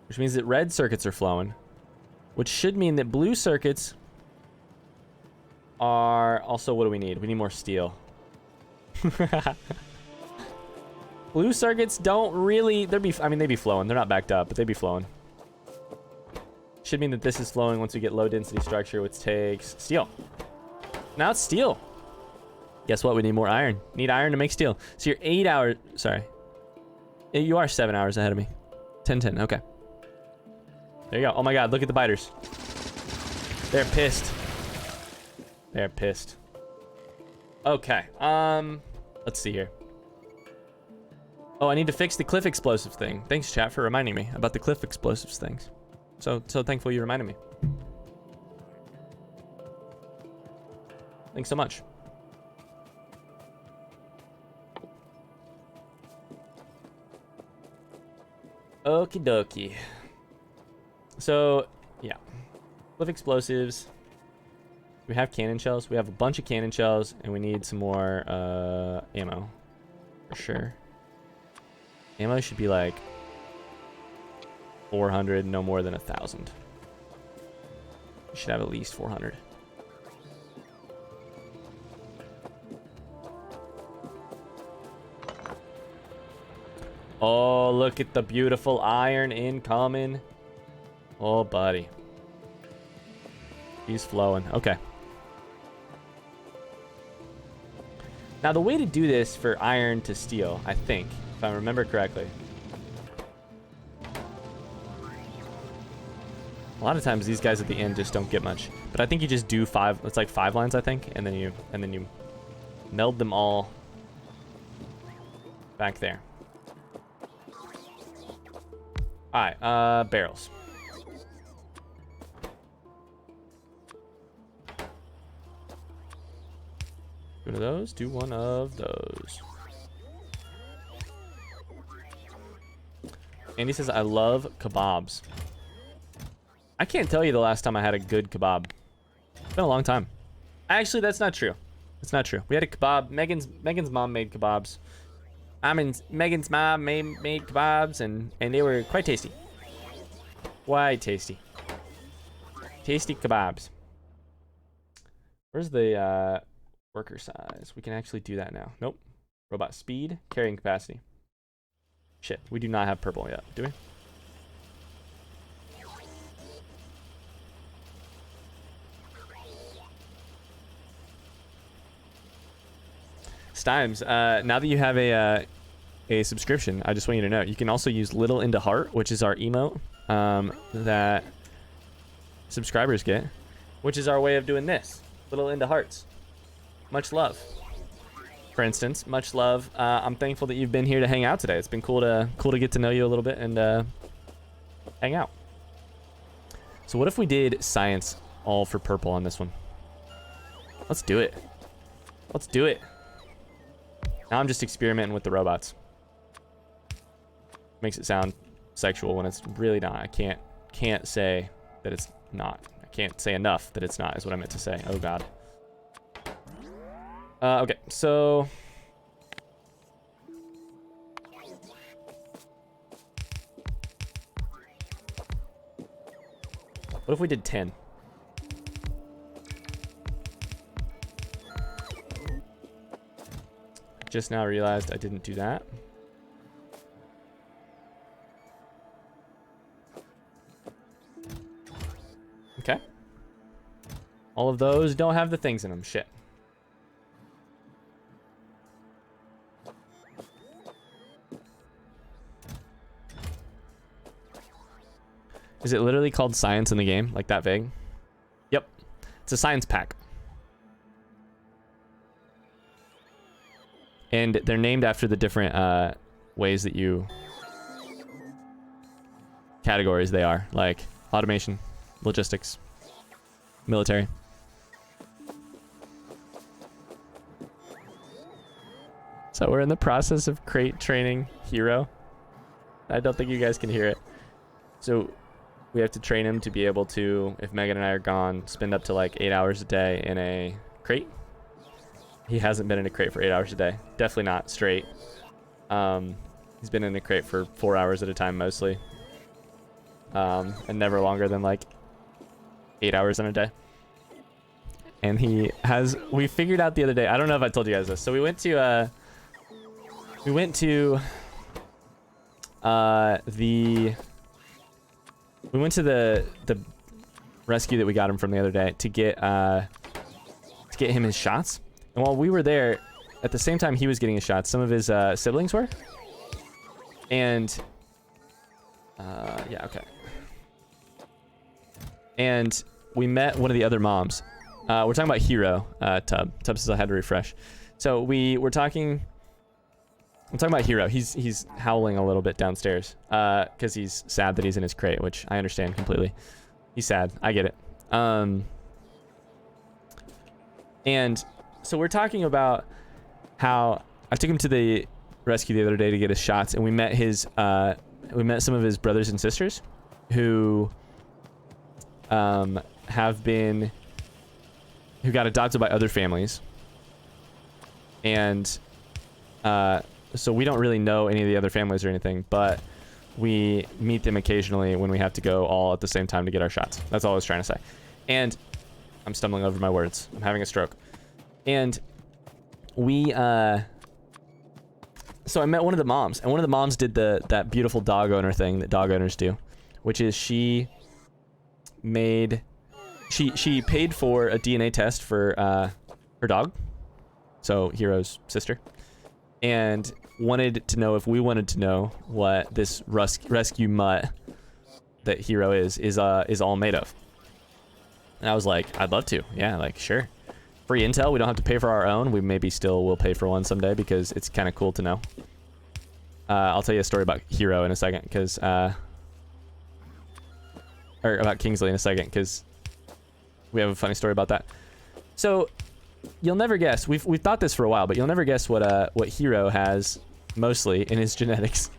Which means that red circuits are flowing. Which should mean that blue circuits are also, what do we need? We need more steel. Blue circuits don't really, they'd be flowing. They're not backed up, but they'd be flowing. Should mean that this is flowing once we get low density structure, which takes steel. Now it's steel. Guess what? We need more iron. Need iron to make steel. So you're 8 hours. Sorry. You are 7 hours ahead of me. 10. Okay. There you go. Oh my god, look at the biters. They're pissed. They're pissed. Okay. Let's see here. Oh, I need to fix the cliff explosive thing. Thanks, chat, for reminding me about the cliff explosives things. So thankful you reminded me. Thanks so much. Okie dokie. So, yeah. Cliff explosives. We have cannon shells. We have a bunch of cannon shells, and we need some more ammo. For sure. Ammo should be like 400, no more than 1,000. We should have at least 400. Oh, look at the beautiful iron incoming. Oh, buddy. He's flowing. Okay. Now, the way to do this for iron to steel, I think, if I remember correctly. A lot of times these guys at the end just don't get much. But I think you just do 5, it's like 5 lines, I think, and then you meld them all back there. Alright, barrels. Do one of those, do one of those. Andy says, I love kebabs. I can't tell you the last time I had a good kebab. It's been a long time. Actually, that's not true. It's not true. We had a kebab. Megan's mom made kebabs. Megan's mom made kebabs, and they were quite tasty. Quite tasty. Tasty kebabs. Where's the worker size? We can actually do that now. Nope. Robot speed, carrying capacity. Shit, we do not have purple yet, do we? Stimes, now that you have a subscription, I just want you to know, you can also use Little into Heart, which is our emote that subscribers get, which is our way of doing this. Little into Hearts. Much love. For instance, much love. I'm thankful that you've been here to hang out today. It's been cool to get to know you a little bit and hang out. So what if we did science all for purple on this one? Let's do it. Let's do it. Now I'm just experimenting with the robots. Makes it sound sexual when it's really not. I can't say that it's not. I can't say enough that it's not is what I meant to say. Oh god. Okay, so what if we did 10? Just now realized I didn't do that. Okay. All of those don't have the things in them. Shit. Is it literally called science in the game? Like that vague? Yep. It's a science pack. And they're named after the different ways that you... categories they are. Like automation, logistics, military. So we're in the process of crate training Hero. I don't think you guys can hear it. So we have to train him to be able to, if Megan and I are gone, spend up to like 8 hours a day in a crate. He hasn't been in a crate for 8 hours a day. Definitely not straight. He's been in a crate for 4 hours at a time mostly. And never longer than like 8 hours in a day. And we figured out the other day, I don't know if I told you guys this. So we went to the rescue that we got him from the other day to get him his shots. And while we were there, at the same time he was getting his shots, some of his siblings were. And yeah, okay. And we met one of the other moms. We're talking about Hero. Tub says I had to refresh. So we're talking. I'm talking about Hero. He's howling a little bit downstairs because he's sad that he's in his crate, which I understand completely. He's sad. I get it. And so we're talking about how I took him to the rescue the other day to get his shots, and we met some of his brothers and sisters who who got adopted by other families. And so we don't really know any of the other families or anything, but we meet them occasionally when we have to go all at the same time to get our shots. That's all I was trying to say. And I'm stumbling over my words. I'm having a stroke. And we so I met one of the moms, and one of the moms did that beautiful dog owner thing that dog owners do, which is she paid for a DNA test for her dog, so Hero's sister, and wanted to know if we wanted to know what this rescue mutt that Hero is all made of. And I was like, I'd love to. Yeah, like, sure. Free intel. We don't have to pay for our own. We maybe still will pay for one someday because it's kind of cool to know. I'll tell you a story about Hero in a second, because or about Kingsley in a second, because we have a funny story about that. So you'll never guess. We've thought this for a while, but you'll never guess what Hero has mostly in his genetics.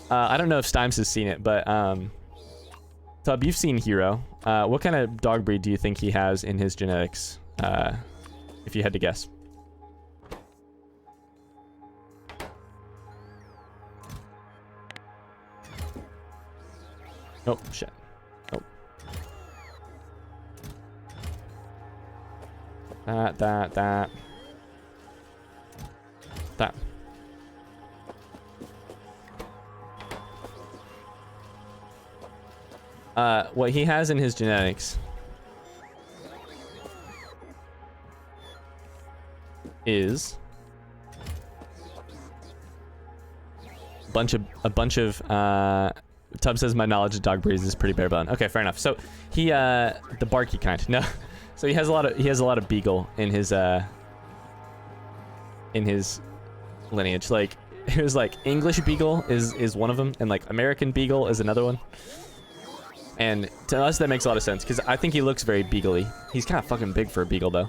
I don't know if Stimes has seen it, but Tub, you've seen Hero. What kind of dog breed do you think he has in his genetics, if you had to guess? Oh, shit. Oh. That. What he has in his genetics is a bunch of Tubb says my knowledge of dog breeds is pretty bare bone. Okay, fair enough. So he the barky kind. No. So he has a lot of beagle in his lineage. Like it was like English beagle is one of them, and like American beagle is another one. And to us, that makes a lot of sense, because I think he looks very beagle-y. He's kind of fucking big for a beagle, though.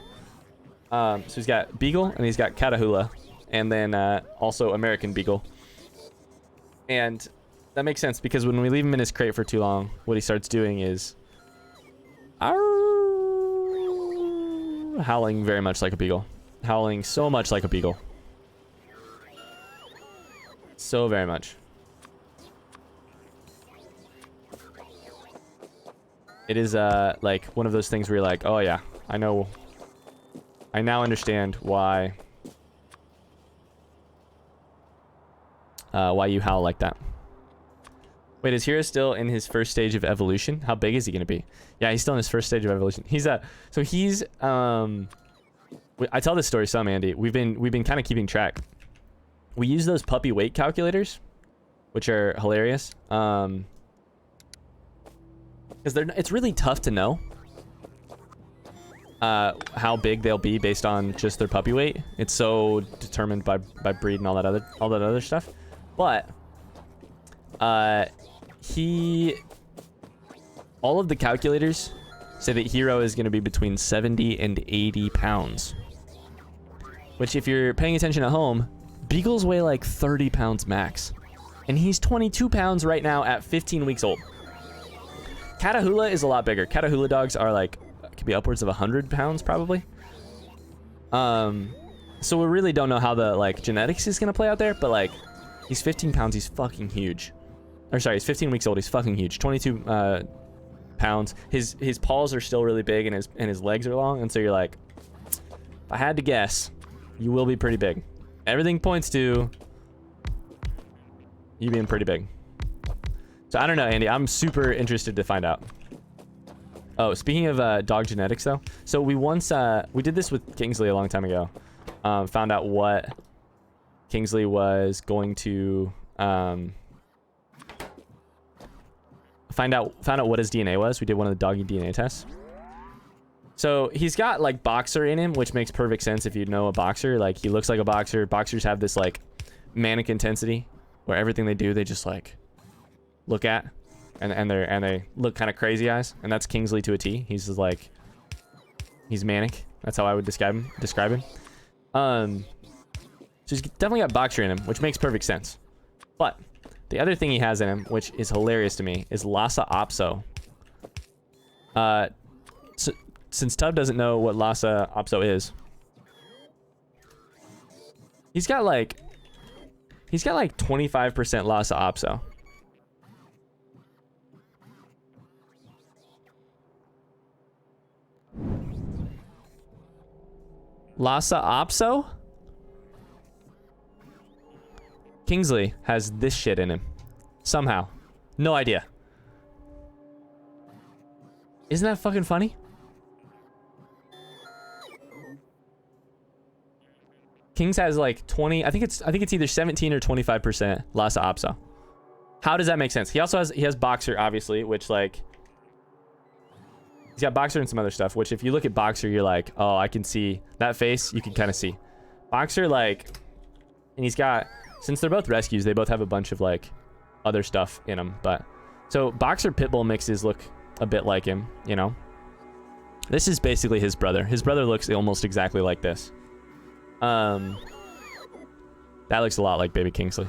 So he's got beagle, and he's got Catahoula, and then also American beagle. And that makes sense, because when we leave him in his crate for too long, what he starts doing is howling very much like a beagle. Howling so much like a beagle. So very much. It is like one of those things where you're like, oh yeah, I know. I now understand why you howl like that. Wait, is Hero still in his first stage of evolution? How big is he gonna be? Yeah, he's still in his first stage of evolution. He's I tell this story some, Andy. We've been kind of keeping track. We use those puppy weight calculators, which are hilarious. Because it's really tough to know how big they'll be based on just their puppy weight. It's so determined by breed and all that other stuff. But all of the calculators say that Hero is going to be between 70 and 80 pounds. Which, if you're paying attention at home, beagles weigh like 30 pounds max, and he's 22 pounds right now at 15 weeks old. Catahoula is a lot bigger. Catahoula dogs are like, could be upwards of 100 pounds probably. So we really don't know how the like genetics is gonna play out there, but like, he's 15 pounds, he's fucking huge. Or sorry, he's 15 weeks old, he's fucking huge. 22 pounds. His paws are still really big, and his legs are long, and so you're like, if I had to guess, you will be pretty big. Everything points to you being pretty big. So I don't know, Andy. I'm super interested to find out. Oh, speaking of dog genetics, though. So we once, we did this with Kingsley a long time ago. Found out what Kingsley was going to, found out what his DNA was. We did one of the doggy DNA tests. So he's got like boxer in him, which makes perfect sense if you know a boxer. Like he looks like a boxer. Boxers have this like manic intensity where everything they do, they just like look at, and they look kind of crazy eyes. And that's Kingsley to a T. He's just like, he's manic. That's how I would describe him. So he's definitely got boxer in him, which makes perfect sense. But the other thing he has in him, which is hilarious to me, is Lhasa Apso. So, since Tub doesn't know what Lhasa Apso is, he's got like 25% Lhasa Apso. Lhasa Apso? Kingsley has this shit in him. Somehow. No idea. Isn't that fucking funny? Kings has like 20, I think it's either 17 or 25% Lhasa Apso. How does that make sense? He also has boxer, obviously, which like he's got boxer and some other stuff, which if you look at boxer, you're like, oh, I can see that face. You can kind of see boxer, like, and he's got, since they're both rescues, they both have a bunch of like other stuff in them. But so boxer pitbull mixes look a bit like him, you know. This is basically his brother. His brother looks almost exactly like this. That looks a lot like baby Kingsley.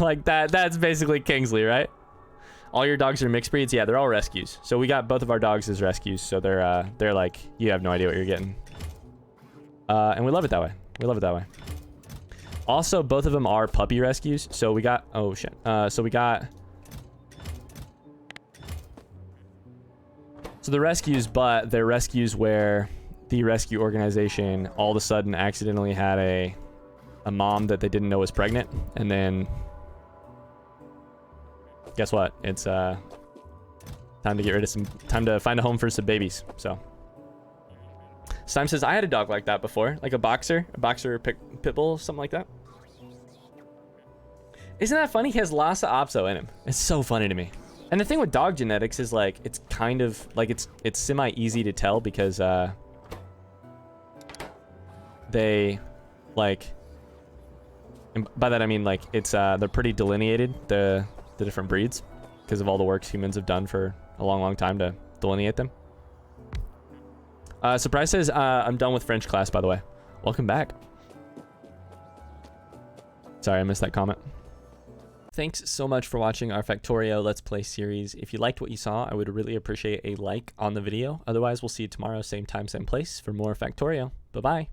Like that's basically Kingsley, right? All your dogs are mixed breeds. Yeah, they're all rescues. So we got both of our dogs as rescues. So they're like, you have no idea what you're getting. And we love it that way. We love it that way. Also, both of them are puppy rescues. So we got, oh shit. So they're rescues, but they're rescues where the rescue organization all of a sudden accidentally had a mom that they didn't know was pregnant, and then guess what? It's time to get rid of time to find a home for some babies. So Stime says, I had a dog like that before, like a boxer pit bull, something like that. Isn't that funny? He has Lhasa Apso in him. It's so funny to me. And the thing with dog genetics is like, it's kind of like, it's semi easy to tell because they like, and by that I mean like it's they're pretty delineated, the different breeds, because of all the work humans have done for a long time to delineate them. Surprise says, I'm done with French class, by the way. Welcome back. Sorry, I missed that comment. Thanks so much for watching our Factorio Let's Play series. If you liked what you saw, I would really appreciate a like on the video. Otherwise, we'll see you tomorrow, same time, same place, for more Factorio. Bye-bye.